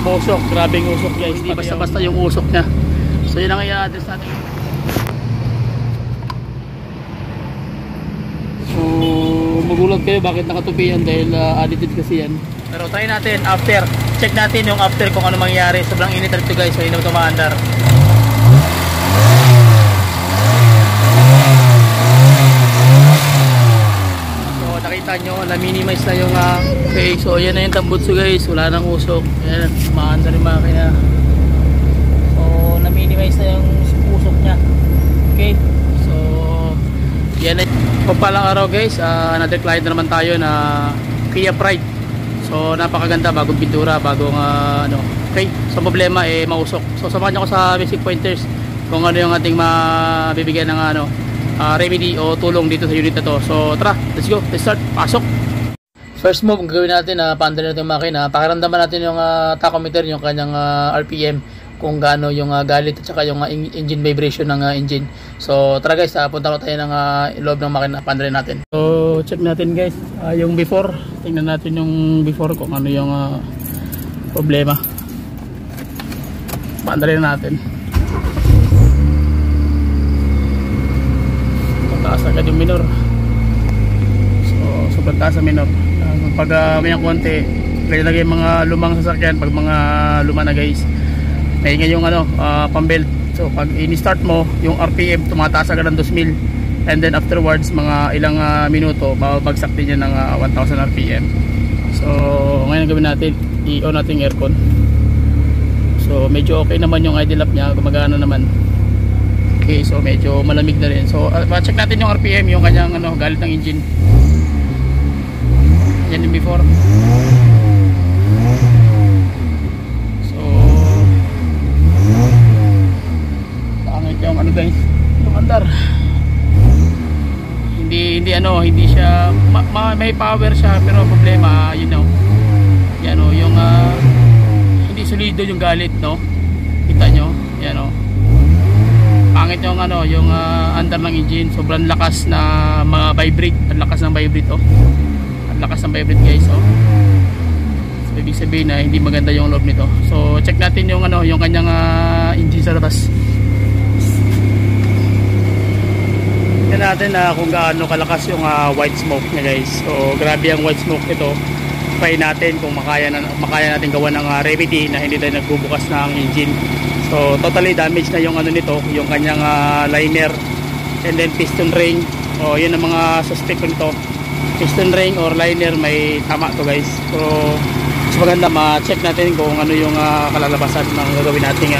usok, grabing usok guys, hindi basta-basta yung usok niya. So yun ang i-address natin. So magulat kayo bakit nakatupi yan dahil added kasi yan. Pero try natin after, check natin yung after kung ano mangyayari. Sobrang init ito guys, so hindi na ito maandar. Nakita nyo, na-minimize na yung okay, so yan na yung tambutso guys, wala nang usok. Yan, maanda rin makina. So na-minimize na yung usok nya. Okay, so yan na. Papalang araw guys, another client na naman tayo na Kia Pride. So napakaganda, bagong pintura, bagong ano. Okay, so problema mausok. So samahan nyo ko sa basic pointers kung ano yung ating mabibigyan ng remedy o tulong dito sa unit na to. So tara, let's go, let's start, pasok. First move, gagawin natin paandar natin yung makina, pakiramdaman natin yung tachometer, yung kanyang RPM, kung gaano yung galit at saka yung engine vibration ng engine. So tara guys, punta na tayo ng loob ng makina, paandarin natin. So check natin guys, yung before, tingnan natin yung before kung ano yung problema. Paandarin natin. Taas agad yung minor, so sobrang taas sa minor. Pag may konti, kaya lagay mga lumang sasakyan, pag mga luma na guys, may nga yung pambelt. So pag in-start mo, yung RPM tumataas agad ng 2,000, and then afterwards mga ilang minuto babagsak din yan ng 1,000 RPM. So ngayon gawin natin, i-on natin yung aircon. So medyo okay naman yung idle lap nya, gumagana naman. Okay, so medyo malamig na rin. So check natin yung RPM, yung kanyang galit ng engine. Yan yung before. So pangit yung guys, yung andar. Hindi siya may power siya, pero problema yan yung hindi solido yung galit, no? Kita nyo, yan pangit yung yung andar ng engine, sobrang lakas na vibrate, ang lakas ng vibrate ang lakas ng vibrate guys. So ibig sabihin na hindi maganda yung loob nito. So check natin yung yung kanyang engine sa labas. Tingnan natin kung gaano kalakas yung white smoke niya guys. So grabe ang white smoke nito. Try natin kung makaya natin gawa ng remedy na hindi tayo nagbubukas ng engine. So totally damaged na yung nito, yung kanyang liner, and then piston ring. So yun ang mga suspect ko nito. Piston ring or liner, may tama to guys. So mas maganda ma-check natin kung ano yung kalalabasan ng gagawin nating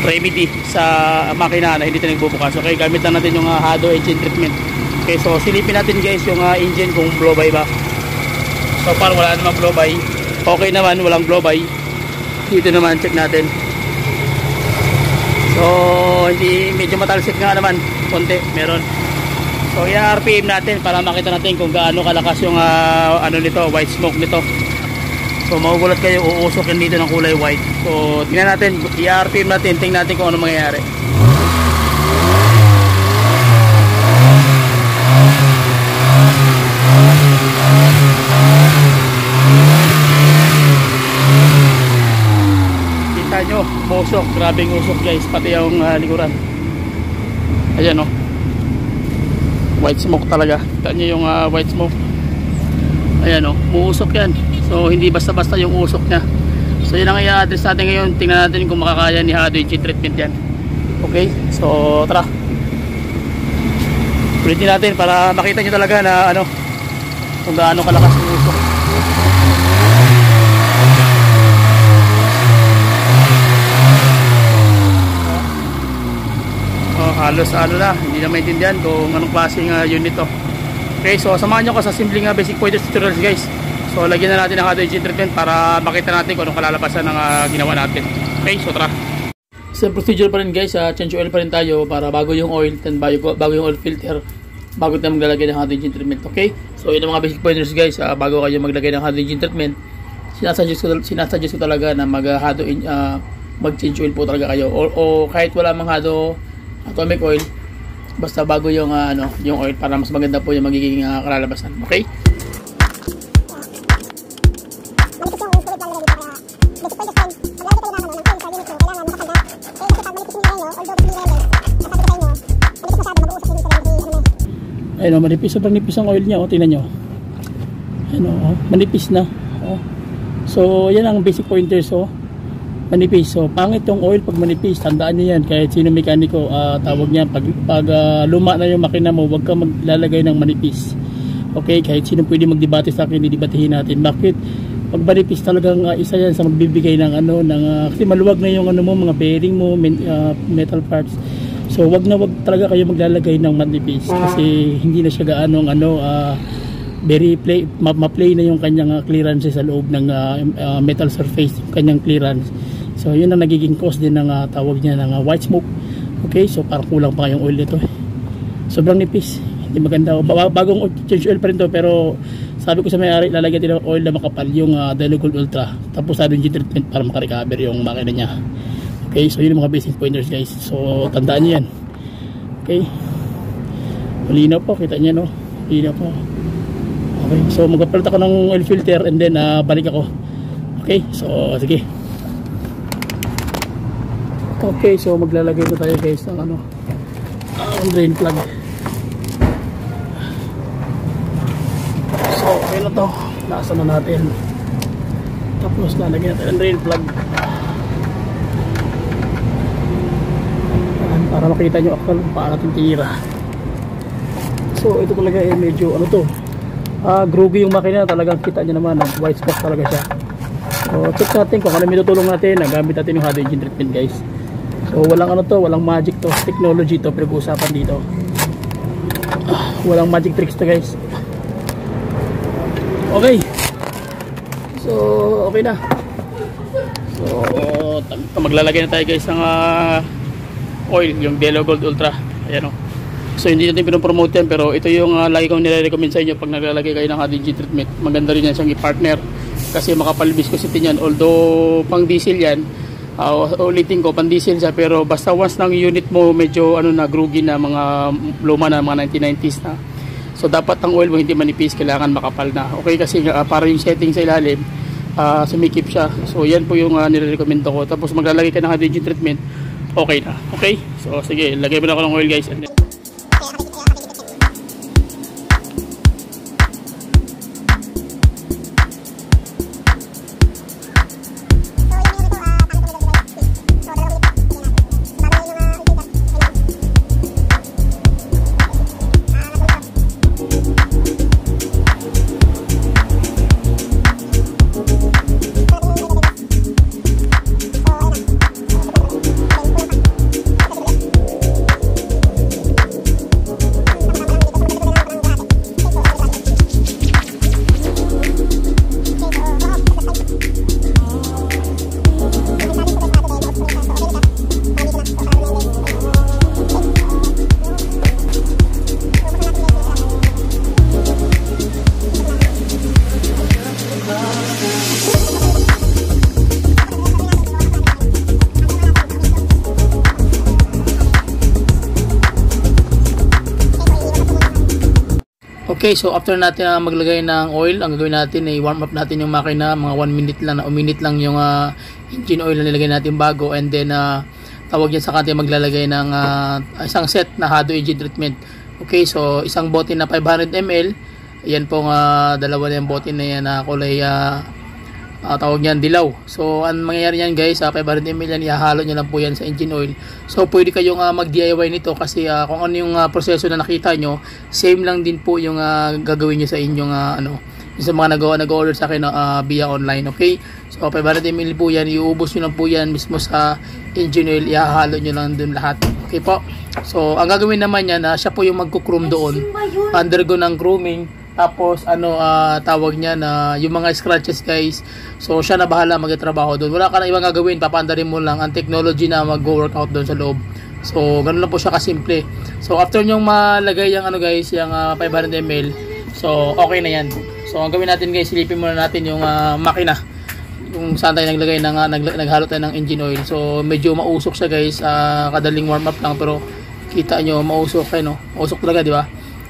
remedy sa makina na hindi tayo nagbubukas. Okay, gamit lang natin yung Hado engine treatment. Okay, so silipin natin guys yung engine kung blow by ba. So far wala namang blow by. Okay naman, walang blow by. Dito naman check natin. So hindi, medyo matalsik nga naman, konti meron. So i-RPM natin para makita natin kung gaano kalakas yung nito, white smoke nito. So magugulat kayo, uusok yan dito ng kulay white. So tingnan natin, i-RPM natin, tingnan natin kung ano mangyayari. Nyo, usok, grabing usok guys, pati yung likuran. Ayan white smoke talaga. Kita nyo yung white smoke. Ayan muusok yan. So hindi basta-basta yung usok nya. So yun ang i-address natin ngayon. Tingnan natin kung makakaya ni Hado engine treatment yan. Okay, so tara, ulitin natin para makita nyo talaga na kung gaano kalakas yung usok. Halos na, hindi na maintindihan kung anong klaseng unit to. Okay, so samahan nyo ko sa simpleng basic pointers tutorials guys. So lagyan na natin ang Hado engine treatment para makita natin kung anong kalalabasan ng ginawa natin. Okay, so tara. Same procedure pa rin guys, change oil pa rin tayo para bago yung oil, then bago yung oil filter, bago tayo maglalagay ng Hado engine treatment. Okay, so yun ang mga basic pointers guys. Bago kayo maglagay ng Hado engine treatment, sinasuggest ko talaga na mag-change oil po talaga kayo, o kahit wala mang Hado atomic oil, basta bago yung yung oil para mas maganda po yung magiging kalalabasan. Okay? Basic pointers Ayun, manipis, sobrang nipis ang oil niya, tingnan nyo. Ayun, manipis na. So yan ang basic pointers, manipis. So pangit yung oil pag manipis, tandaan niyo yan. Kahit sino mekaniko, tawag niya, pag luma na yung makina mo, huwag ka maglalagay ng manipis. Okay, kahit sino pwede magdebate sa akin, didebatihin natin. Bakit? Pag manipis talagang isa yan sa magbibigay ng kasi maluwag na yung mga bearing mo, metal parts. So wag talaga kayo maglalagay ng manipis kasi hindi na siya gaano ma-play na yung kanyang clearance sa loob ng metal surface, yung kanyang clearance. So yun ang nagiging cause din ng tawag niya ng white smoke. Okay, so parang kulang pa yung oil nito. Sobrang nipis, hindi maganda. Bagong change oil pa rin to, pero sabi ko sa may-ari, lalagyan din ng oil na makapal, yung Delo Gold Ultra, tapos energy treatment para makarecover yung makina niya. Okay, so yun yung mga basic pointers guys. So tandaan niyo yan. Okay, malinaw po, kita niyo, no? Malinaw po. Okay, so magpapalit ako ng oil filter and then balik ako. Okay, so sige. Okay, so maglalagay ko tayo guys ng drain plug. So okay na to, nasa na natin. Tapos lalagyan natin ng drain plug para makita nyo akal kung paano natin tira. So ito talaga medyo groovy yung makina, talagang kita nyo naman, white spot talaga siya. So check natin kung ano may tutulong natin, nagamit natin yung hot engine treatment guys. So walang magic to, technology to pinag-uusapan dito. Walang magic tricks to guys. Okay, so okay na. So maglalagay na tayo guys ng oil, yung Delo Gold Ultra. Ayan So hindi natin pinopromote yan, pero ito yung lagi kong nire-recommend sa inyo pag naglalagay kayo ng hot engine treatment. Maganda rin yan siyang i-partner kasi makapal viscosity niyan. Although pang diesel yan, ulitin ko, pang diesel siya, pero basta once ng unit mo medyo groogy na, mga luma na, mga 1990s na, so dapat ang oil mo hindi manipis, kailangan makapal na. Okay, kasi para yung setting sa ilalim sumikip siya. So yan po yung nire-recommend ko. Tapos maglalagay ka ng hot engine treatment, okay na. Okay, so sige, lagay mo na ako ng oil guys. And then, okay, so after natin maglagay ng oil, ang gagawin natin ay warm up natin yung makina, mga 1 minute lang, o minute lang yung engine oil na nilagay natin bago, and then tawag yan sa kantin maglalagay ng isang set na hot engine treatment. Okay, so isang bote na 500 ml, yan pong dalawa na yung bote na yan na kulay tawag niyan dilaw. So ang mangyayari yan guys, 500 ml yan, ihahalo nyo lang po yan sa engine oil. So pwede kayong mag DIY nito kasi kung ano yung proseso na nakita nyo, same lang din po yung gagawin nyo sa inyong sa mga nag-order sa akin via online. Okay, so 500 ml po yan, iubos nyo lang po yan mismo sa engine oil, ihahalo nyo lang dun lahat. Okay po, so ang gagawin naman yan, siya po yung magkukroom doon, undergo ng grooming. Tapos tawag niya na yung mga scratches guys, so siya na bahala magtrabaho doon, wala ka na ibang gagawin, papandarin mo lang ang technology na mag-workout doon sa loob. So ganun lang po siya kasimple. So after nyong malagay yung guys, yung 500 ml, so okay na yan. So ang gawin natin guys, silipin muna natin yung makina, yung saan tayo naglagay ng naghalo tayo ng engine oil. So medyo mausok siya guys, kadaling warm up lang, pero kita nyo mausok kayo, mausok talaga, di ba?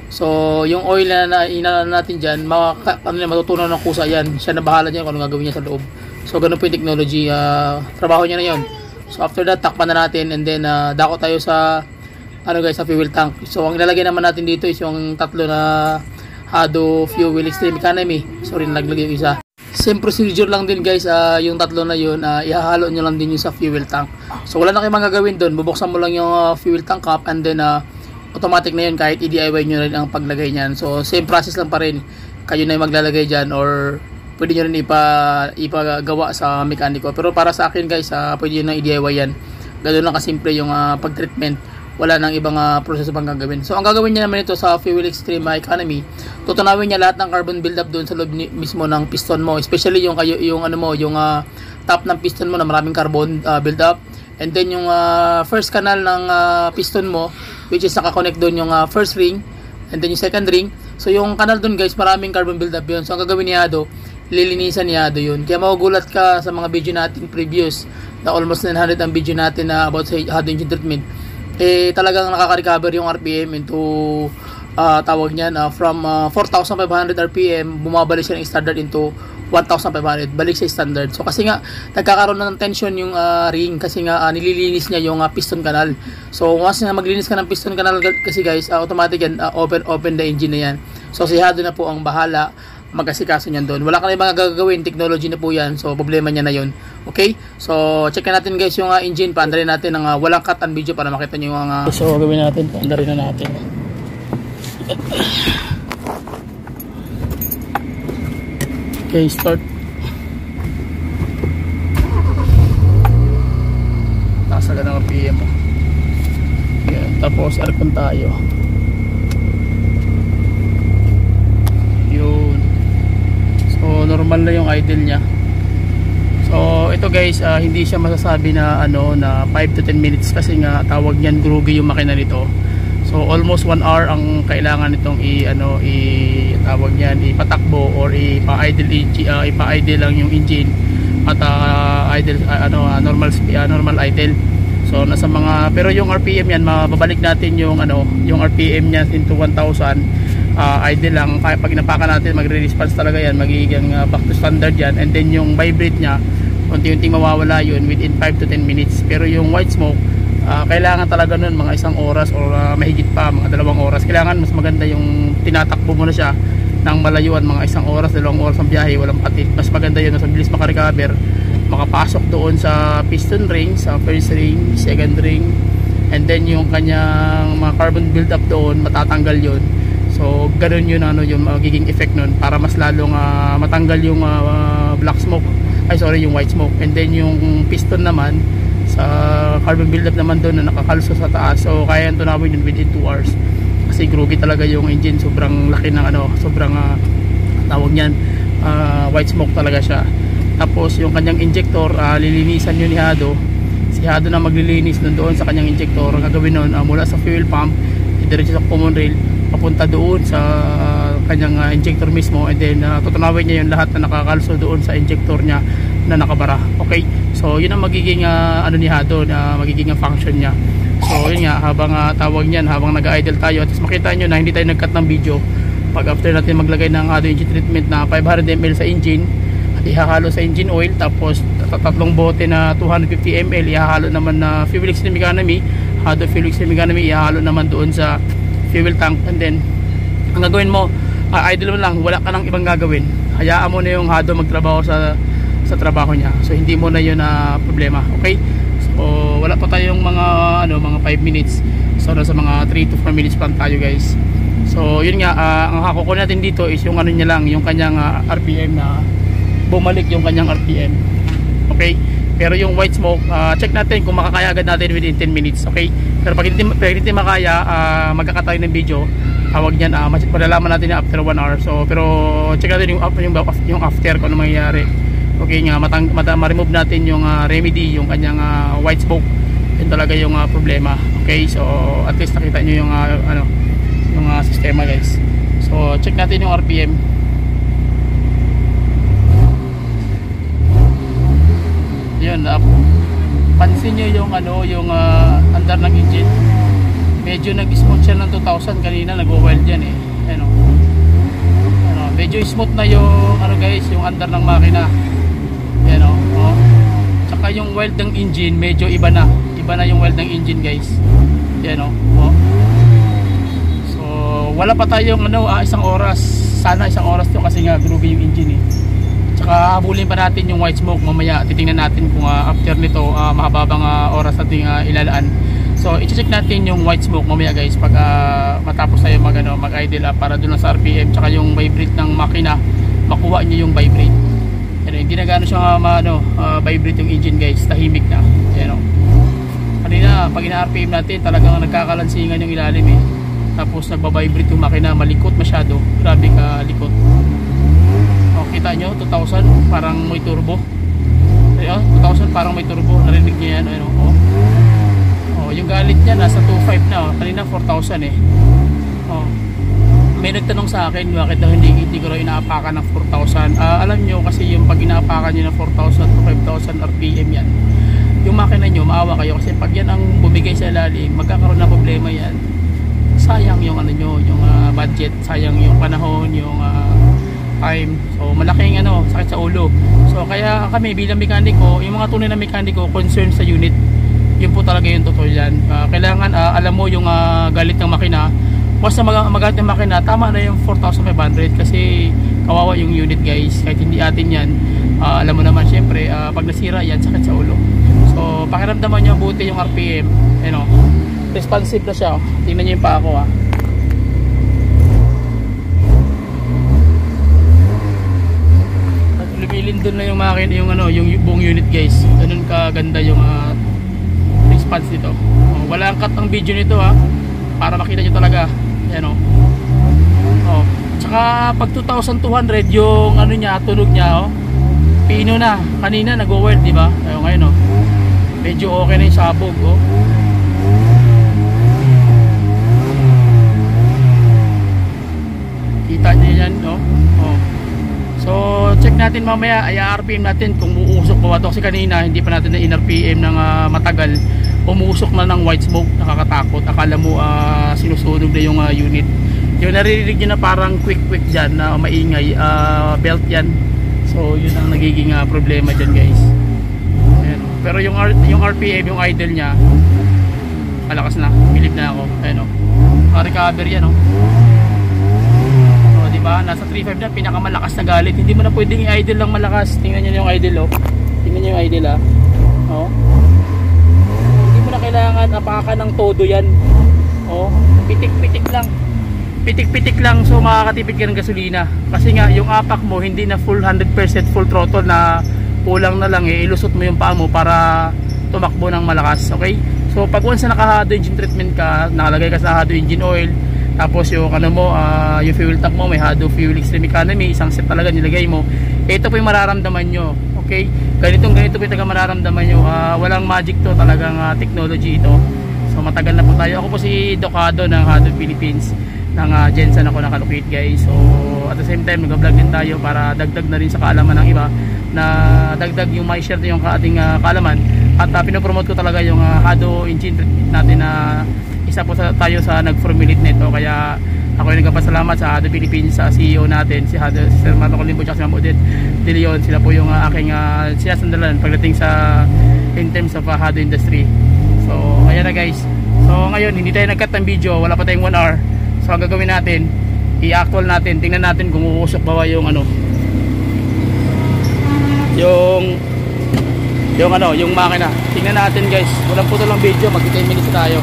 So yung oil na inalala natin dyan, matutunan ng kusa yan, siya na bahala dyan kung anong gagawin niya sa loob. So ganun po yung technology, trabaho niya na yun. So after that, takpan na natin, and then dako tayo sa ano guys, sa fuel tank. So ang ilalagay naman natin dito is yung tatlo na Hado Fuel Extreme Economy. Sorry, naglagay yung isa. Same procedure lang din guys, yung tatlo na yun, ihahalo nyo lang din yung sa fuel tank. So wala na kayong magagawin doon, bubuksan mo lang yung fuel tank cap, and then automatic na yun kahit i-DIY nyo rin ang paglagay nyan. So same process lang pa rin, kayo na yung maglalagay dyan, or pwede nyo rin ipagawa sa mekaniko. Pero para sa akin guys, pwede nyo na i-DIY yan. Ganoon lang kasimple yung pag-treatment. Wala nang ibang proseso pang gagawin. So ang gagawin niya naman ito sa Fuel Extreme Economy, tutunawin niya lahat ng carbon buildup doon sa loob mismo ng piston mo, especially yung top ng piston mo na maraming carbon buildup, and then yung first canal ng piston mo, which is naka-connect doon yung first ring, and then yung second ring. So yung canal doon guys, maraming carbon buildup yun. So ang gagawin ni Hado, lilinisan ni Hado yun. Kaya magugulat ka sa mga video natin previous, na almost 900 ang video natin na about sa Hado engine treatment. Talagang nakaka-recover yung RPM into tawag niyan, from 4,500 RPM bumabalik siya ng standard into 1,500, balik sa standard. So kasi nga nagkakaroon na ng tension yung ring, kasi nga nililinis niya yung piston canal. So once na maglinis ka ng piston canal kasi guys, automatic yan, open the engine na yan. So si Hado na po ang bahala mag-asikaso niyan doon. Wala ka na mga gagawin, technology na po yan. So problema niya na yun. Okay? So check natin guys yung engine. Paandarin natin ng walang cut and video para makita niyo yung so gawin natin, paandarin na natin. Okay, start. Nasa ganang RPM mo. Yan, tapos aircon tayo. Yun. So normal na yung idle niya. So ito guys, hindi siya masasabi na na 5 to 10 minutes, kasi nga tawag niyan groggy yung makina nito. So almost 1 hour ang kailangan nitong tawag niyan, ipatakbo or ipa-idle lang yung engine at idle normal idle. So nasa mga, pero yung RPM yan, mababalik natin yung yung RPM niya into 1,000. Idle lang, pag napakan natin magre-response talaga yan, magiging back to standard yan, and then yung vibrate nya unti-unting mawawala yun within 5 to 10 minutes. Pero yung white smoke, kailangan talaga nun mga 1 oras or mahigit pa, mga 2 oras. Kailangan mas maganda yung tinatakbo mo na siya ng malayuan, mga 1 oras, 2 oras ang biyahe, walang patid. Mas maganda yun, mas mabilis makarecover, makapasok doon sa piston ring, sa first ring, second ring, and then yung kanyang mga carbon build up doon, matatanggal yun. So ganoon yun, yung magiging effect nun, para mas lalong matanggal yung black smoke, yung white smoke. And then yung piston naman, sa carbon buildup naman doon na nakakalso sa taas, so kaya yung tunawin yun within 2 hours, kasi groggy talaga yung engine. Sobrang laki ng sobrang tawag niyan, white smoke talaga siya. Tapos yung kanyang injector, lilinisan yun ni Hado. Si Hado na maglilinis doon sa kanyang injector. Ang gagawin nun, mula sa fuel pump, diretso sa common rail, papunta doon sa kanyang injector mismo, and then tutunawin niya yung lahat na nakakalso doon sa injector niya na nakabara. Okay, so yun ang magiging ni Hado, na magiging function niya. So yun nga, habang tawag niyan, habang nag-idle tayo, at least makita nyo na hindi tayo nag-cut ng video. Pag after natin maglagay ng Hado engine treatment na 500 ml sa engine, at ihahalo sa engine oil, tapos tatlong bote na 250 ml ihahalo naman na Fuel Extreme Economy, Hado Fuel Extreme Economy, ihahalo naman doon sa fuel tank. And then ang gagawin mo, idle mo lang, wala ka nang ibang gagawin. Hayaan mo na yung Hado magtrabaho sa trabaho niya. So hindi mo na yun problema. Okay, so wala pa tayong mga 5 minutes. So nasa mga 3 to 4 minutes pa tayo guys. So yun nga, ang hakukunin natin dito is yung niya lang, yung kanyang RPM, na bumalik yung kanyang RPM. Okay, pero yung white smoke, check natin kung makakaya agad natin within 10 minutes. Okay, pero pag hindi makaya, magkakatayo ng video, tawag niyan, malalaman natin after 1 hour. So pero check natin yung after kung ano mangyayari. Okay nga, ma-remove natin yung remedy, yung kanyang white smoke. Yun talaga yung problema. Okay, so at least nakita nyo yung yung sistema guys. So check natin yung RPM. Yun, pansin nyo yung yung andar ng engine. Medyo nag-smooth siya ng 2,000 kanina, nag-weld yan eh. Medyo smooth na yung guys, yung andar ng makina. Tsaka yung weld ng engine medyo iba na yung weld ng engine guys. yan o. So wala pa tayong isang oras, sana isang oras to kasi nga groovy yung engine tsaka habulin pa natin yung white smoke mamaya. Titingnan natin kung after nito mahababang oras natin ilalaan. So i-check natin yung white smoke mamaya guys pag matapos tayo mag-idle para doon sa RPM tsaka yung vibrate ng makina, makuha nyo yung vibrate. Hindi na gano'n siya vibrate yung engine guys, tahimik na. Kanina pag ina-RPM natin talagang nagkakalansingan yung ilalim tapos nagbabibrate yung makina, malikot masyado, grabe ka likot. Kita nyo 2,000 parang may turbo. 2,000 parang may turbo, narinig nyo yan. Yung galit niya nasa 2,500 na kanina 4,000 may nagtanong sa akin bakit daw hindi ko raw inaapakan ng 4,000. Alam nyo kasi yung pag inaapakan nyo ng 4,000 to 5,000 RPM yan, yung makina nyo maawa kayo kasi pag yan ang bumigay sa ilalim magkakaroon ng problema yan. Sayang yung yung budget, sayang yung panahon, yung time. So malaking sakit sa ulo. So kaya kami bilang mekaniko, yung mga tunay na mekaniko concerned sa unit, yun po talaga yung totoo yan. Kailangan alam mo yung galit ng makina. Once na magalit ng makina, tama na yung 4,500 kasi kawawa yung unit guys. Kahit hindi atin yan, alam mo naman syempre pag nasira yan, sakit sa ulo. So pakiramdaman nyo buti yung RPM. Responsive na siya. Tingnan nyo yung pa ako lumilin doon na yung makina, yung buong unit guys. Ganun kaganda yung response nito. Wala ang cut ang video nito para makita nyo talaga. Tsaka pag 2,200 yung niya, tunog niya pino na. Kanina nag-weld diba? Ngayon medyo okay na yung sabog kita nyo yan so check natin mamaya i-RPM natin kung uusok pa ito kasi kanina hindi pa natin na in-RPM ng matagal, umusok na ng white smoke, nakakatakot. Akala mo sinusunog na yung unit. Yung naririnig nyo na parang quick dyan na maingay, belt yan. So yun ang nagiging problema dyan guys. Pero yung RPM, yung idle nya malakas na, bilib na ako. Recover yan diba? Nasa 3.5 na, pinakamalakas na galit. Hindi mo na pwedeng i-idle lang malakas. Tingnan nyo yung idle tingnan nyo yung idle hindi mo na kailangan apakan ng todo yan. Pitik-pitik lang so makakatipid ka ng gasolina. Kasi nga yung apak mo hindi na full 100% full throttle na kulang na lang ilusot mo yung paa mo para tumakbo ng malakas. Okay? So pag once na naka-hado engine treatment ka, nakalagay ka sa hado engine oil, tapos yung yung fuel tank mo may hado fuel extreme economy, isang set talaga nilagay mo, ito po yung mararamdaman nyo. Okay? Ganito po yung taga mararamdaman nyo. Walang magic to, talagang technology ito. So matagal na po tayo. Ako po si Docado ng Hado Philippines, ng Jensen ako nakalocate guys. So at the same time nag-vlog din tayo para dagdag na rin sa kaalaman ng iba, na dagdag yung may share yung ating kaalaman. At pinopromote ko talaga yung Hado engine treatment natin na isa po tayo sa nag-formulate nito. Kaya ako ay nagpapasalamat sa Hado Philippines, sa CEO natin si Sir Marco Colimbo at si Ma'am Odette De Leon. Sila po yung aking sinasandalan pagdating sa in terms of Hado industry. So ayan na guys. So ngayon hindi tayo nag-cut ng video, wala pa tayong 1 hour. So ang gagawin natin, i-actual natin, tingnan natin kung uusok ba yung yung makina. Tingnan natin guys, walang putol ng video, mag 10 minutes tayo.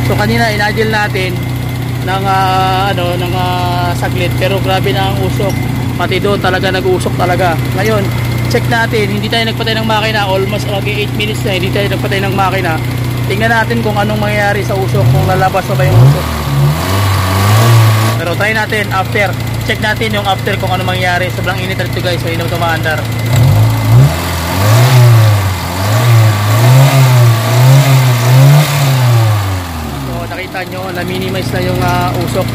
So kanina in-idle natin ng saglit, pero grabe na ang usok. Pati doon talaga nag-uusok talaga. Ngayon, check natin, hindi tayo nagpatay ng makina, almost 8 minutes na hindi tayo nagpatay ng makina. Tingnan natin kung anong mangyayari sa usok, kung lalabas na ba yung usok. Pero try natin after. Check natin yung after kung ano mangyayari. Sobrang init na ito guys, so hindi na tumaandar. Nakita nyo, na-minimize na yung usok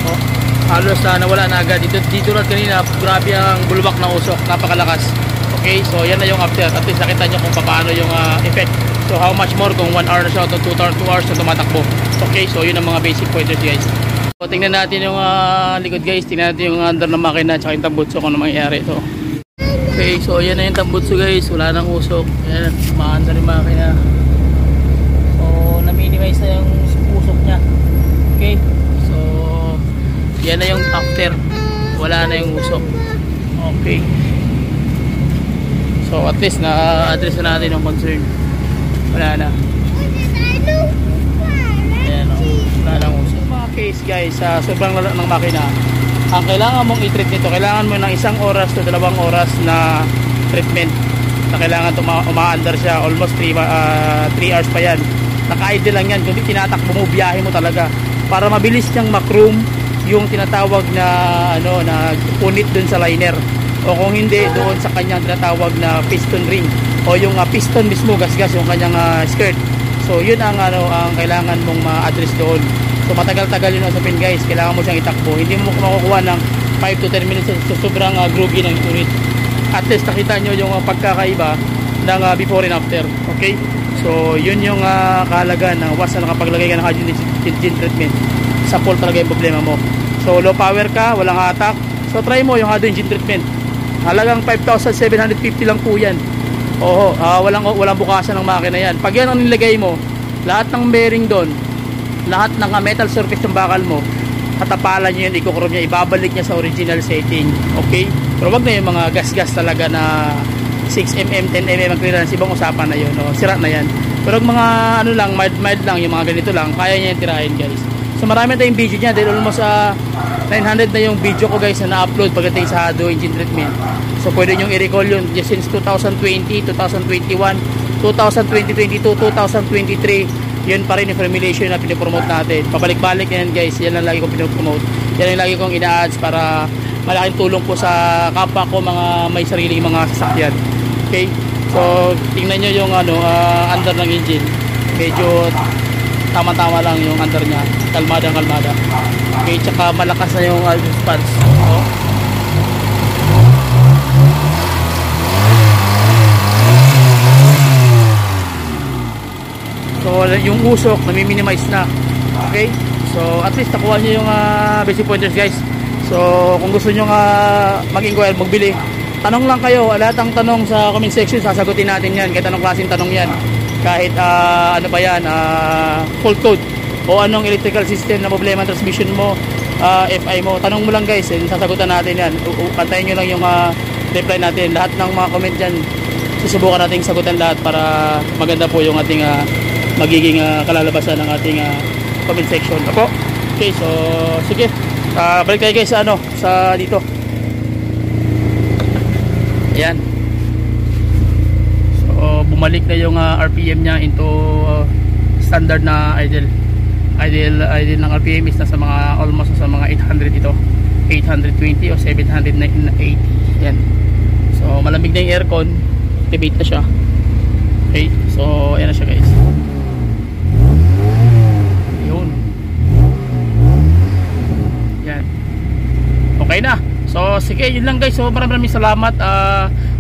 halos nawala na agad. Dito na kanina, grabe ang bulwak na usok, napakalakas. Okay, so yan na yung after. At least nakita nyo kung paano yung effect. So how much more kung 1 hour na siya o 2 hours na tumatakbo. Okay, so yun ang mga basic pointers guys. So tingnan natin yung likod guys, tingnan natin yung under ng makina at yung tambutso kung ano mangyayari ito. Okay, so yan na yung tambutso guys, wala nang usok. Ayan, maanda rin makina. So na-minimize na yung usok niya. Okay, so yan na yung after, wala na yung usok. Okay, so at least na-address na natin yung concern. Wala na. Ayan, wala na usok. Mga case guys, sobrang lala ng makina. Ang kailangan mong i-treat nito, kailangan mo ng 1 oras to 2 oras na treatment. Na kailangan umaandar siya almost 3 hours pa yan. Naka-idle lang yan, kundi tinatakbo mo, biyahe mo talaga para mabilis niyang makroom yung tinatawag na na punit dun sa liner, o kung hindi doon sa kanyang tinatawag na piston ring, o yung piston mismo, gasgas yung kanyang skirt. So yun ang ang kailangan mong ma-address doon. So matagal-tagal yun usapin guys, kailangan mo siyang itakbo, hindi mo makukuha ng 5 to 10 minutes. So sobrang groggy ng unit. At least nakita nyo yung pagkakaiba ng before and after. Okay, so yun yung kahalagan ng once na nakapaglagay ka ng hydrogen treatment, sa pole talaga yung problema mo. So low power ka, walang hatak, so try mo yung hydrogen treatment. Halagang 5,750 lang po yan. Oo, walang bukasan ng makina yan. Pag yan ang nilagay mo, lahat ng bearing doon, lahat ng metal surface ng bakal mo, katapalan nyo yun, ikukurob niya, ibabalik niya sa original setting. Okay, pero wag na yung mga gas-gas talaga na 6mm, 10mm ang clearance, ibang usapan na yun, sira na yan. Pero mga lang, mild lang, yung mga ganito lang, kaya niya yung tirahin guys. So marami tayong video niya, dahil almost 900 na yung video ko guys na na-upload pagdating sa hydro engine treatment. So pwede nyo i-recall yun since 2020, 2021, 2022, 2023. Yun pa rin yung formulation na pinopromote natin. Pabalik-balik yan guys, yan lang lagi kong pinopromote. Yan yung lagi kong ina-ads para malaking tulong po sa kapwa ko mga may sariling mga sasakyan. Okay, so tingnan nyo yung under ng engine, medyo tama-tama lang yung under nya, kalmada. Okay, tsaka malakas na yung response. So yung usok nami-minimize na. Okay, so at least nakuha nyo yung basic pointers guys. So kung gusto nyo mag-inquire, magbili, tanong lang kayo, lahat ng tanong sa comment section sasagutin natin yan, kahit anong klaseng tanong yan, kahit ano ba yan, fault code o anong electrical system na problema ng transmission mo, FI mo, tanong mo lang guys, sasagutan natin yan. Pantayin nyo lang yung reply natin, lahat ng mga comment dyan susubukan natin sagutan lahat para maganda po yung ating magiging kalalabasan ng ating comment section. Opo. Okay, so sige, balik tayo guys sa dito. Ayan, so bumalik na yung RPM nya into standard na idle ng RPM is nasa mga almost sa mga 800 ito, 820 o 780. Ayan, so malamig na yung aircon, activate na siya. Okay, so ayan na siya guys. Yun, yan, okay na. So sige, yun lang guys. So maraming salamat.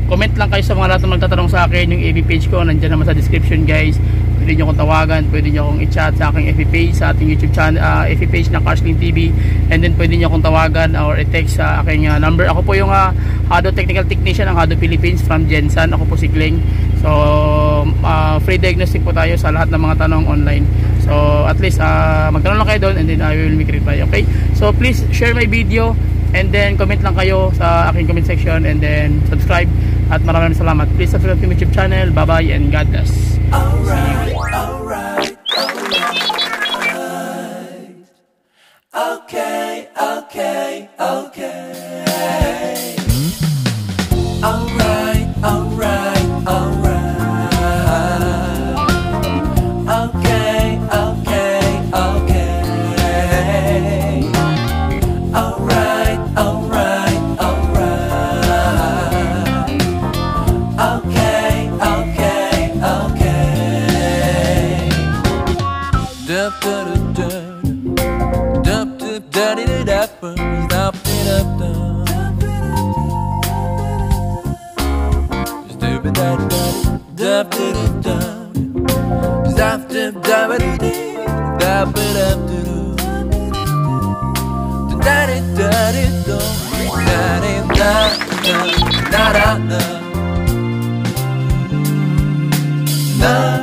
Comment lang kayo sa mga lahat na magtatanong sa akin. Yung FB page ko nandiyan naman sa description guys. Pwede nyo akong tawagan, pwede nyo akong i-chat sa aking FB page, sa ating YouTube channel, FB page na Carsling TV. And then pwede nyo akong tawagan or i-text sa aking number. Ako po yung Hado Technical Technician ng Hado Philippines from Jensan. Ako po si Glenn. So free diagnostic po tayo sa lahat ng mga tanong online. So at least magtanong lang kayo doon and then I will make reply. Okay, so please share my video and then comment lang kayo sa aking comment section and then subscribe. At maraming salamat. Please subscribe to my YouTube channel. Bye bye and God bless. Alright. Okay. Da